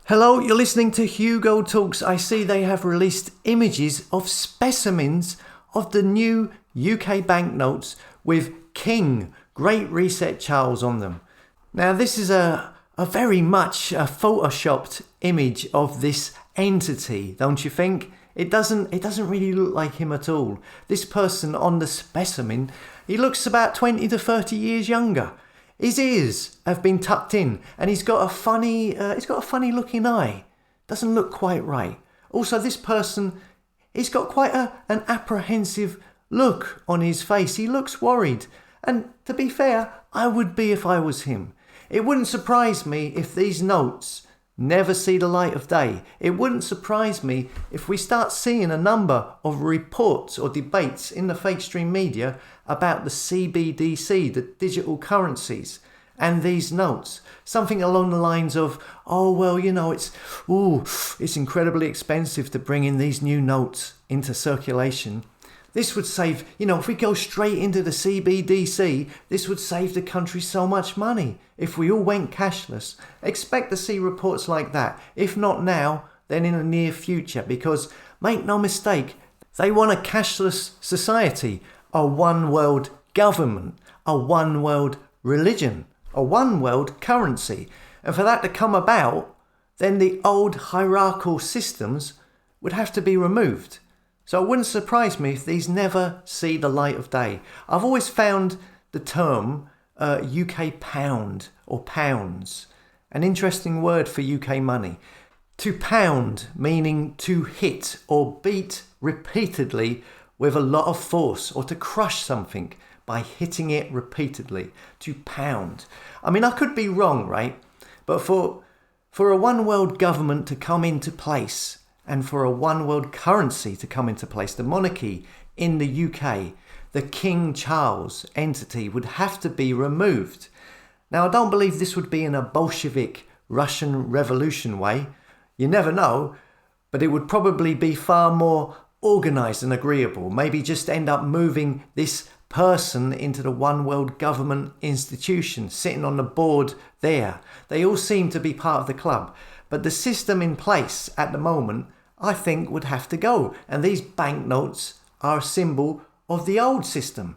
Hello, you're listening to Hugo Talks. I see they have released images of specimens of the new UK banknotes with King Great Reset Charles on them. Now this is a very much a photoshopped image of this entity, don't you think? It doesn't really look like him at all. This person on the specimen, he looks about 20 to 30 years younger. His ears have been tucked in, and he's got a funny looking eye. Doesn't look quite right. Also, this person, he's got quite an apprehensive look on his face. He looks worried. And to be fair, I would be if I was him. It wouldn't surprise me if these notes never see the light of day. It wouldn't surprise me if we start seeing a number of reports or debates in the fake stream media about the CBDC, the digital currencies, and these notes. Something along the lines of, it's incredibly expensive to bring in these new notes into circulation. This would save, if we go straight into the CBDC, this would save the country so much money. If we all went cashless, expect to see reports like that. If not now, then in the near future, because make no mistake, they want a cashless society, a one world government, a one world religion, a one world currency. And for that to come about, then the old hierarchical systems would have to be removed. So it wouldn't surprise me if these never see the light of day. I've always found the term UK pound or pounds an interesting word for UK money. To pound, meaning to hit or beat repeatedly with a lot of force, or to crush something by hitting it repeatedly. To pound. I mean, I could be wrong, right? But for a one world government to come into place, and for a one world currency to come into place, the monarchy in the UK, the King Charles entity would have to be removed. Now, I don't believe this would be in a Bolshevik Russian Revolution way. You never know, but it would probably be far more organised and agreeable. Maybe just end up moving this person into the one world government institution, sitting on the board there. They all seem to be part of the club. But the system in place at the moment, I think, would have to go. And these banknotes are a symbol of the old system.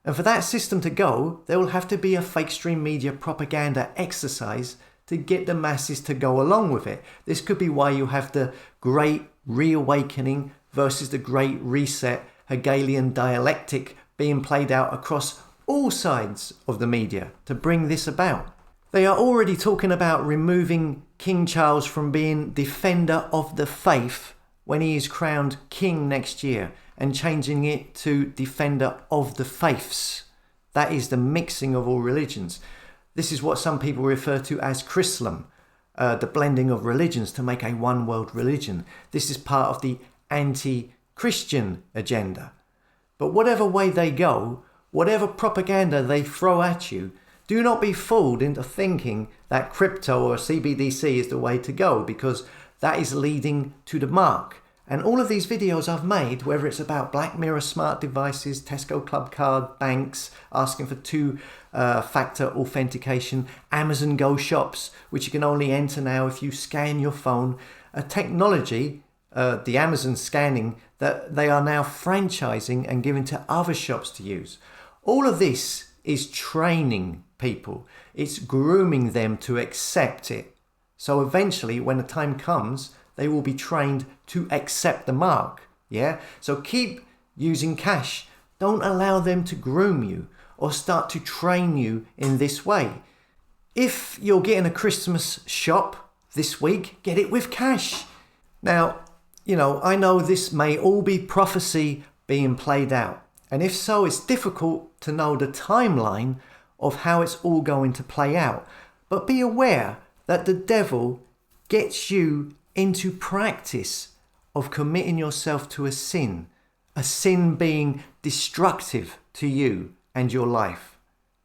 And for that system to go, there will have to be a fake stream media propaganda exercise to get the masses to go along with it. This could be why you have the Great Reawakening versus the Great Reset Hegelian dialectic being played out across all sides of the media to bring this about. They are already talking about removing King Charles from being defender of the faith when he is crowned king next year, and changing it to defender of the faiths. That is the mixing of all religions. This is what some people refer to as Chrislam, the blending of religions to make a one world religion. This is part of the anti-Christian agenda. But whatever way they go, whatever propaganda they throw at you, do not be fooled into thinking that crypto or CBDC is the way to go, because that is leading to the mark. And all of these videos I've made, whether it's about Black Mirror smart devices, Tesco Club Card, banks asking for two-factor authentication, Amazon Go shops, which you can only enter now if you scan your phone, a technology, the Amazon scanning, that they are now franchising and giving to other shops to use. All of this is training people. It's grooming them to accept it. So eventually, when the time comes, they will be trained to accept the mark. Yeah? So keep using cash. Don't allow them to groom you or start to train you in this way. If you're getting a Christmas shop this week, get it with cash. Now, I know this may all be prophecy being played out. And if so, it's difficult to know the timeline of how it's all going to play out. But be aware that the devil gets you into practice of committing yourself to a sin being destructive to you and your life,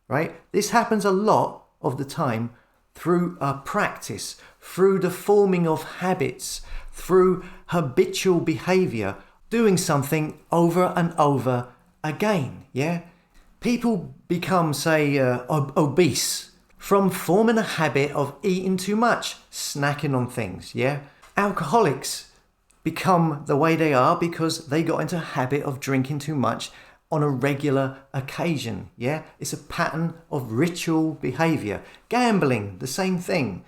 right? This happens a lot of the time through a practice, through the forming of habits, through habitual behavior, doing something over and over again, yeah? People become, say, obese from forming a habit of eating too much, snacking on things, yeah? Alcoholics become the way they are because they got into a habit of drinking too much on a regular occasion, yeah? It's a pattern of ritual behavior. Gambling, the same thing.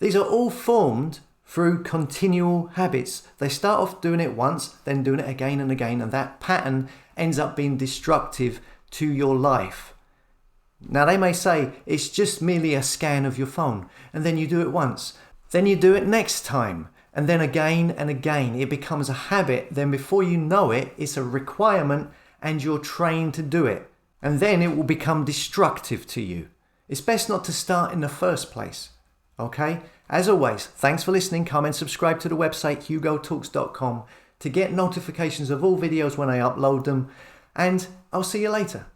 These are all formed through continual habits. They start off doing it once, then doing it again and again, and that pattern ends up being destructive to your life. Now they may say it's just merely a scan of your phone, and then you do it once, then you do it next time, and then again and again. It becomes a habit, then before you know it, it's a requirement and you're trained to do it, and then it will become destructive to you. It's best not to start in the first place, okay? As always, thanks for listening. Come and subscribe to the website hugotalks.com to get notifications of all videos when I upload them, and I'll see you later.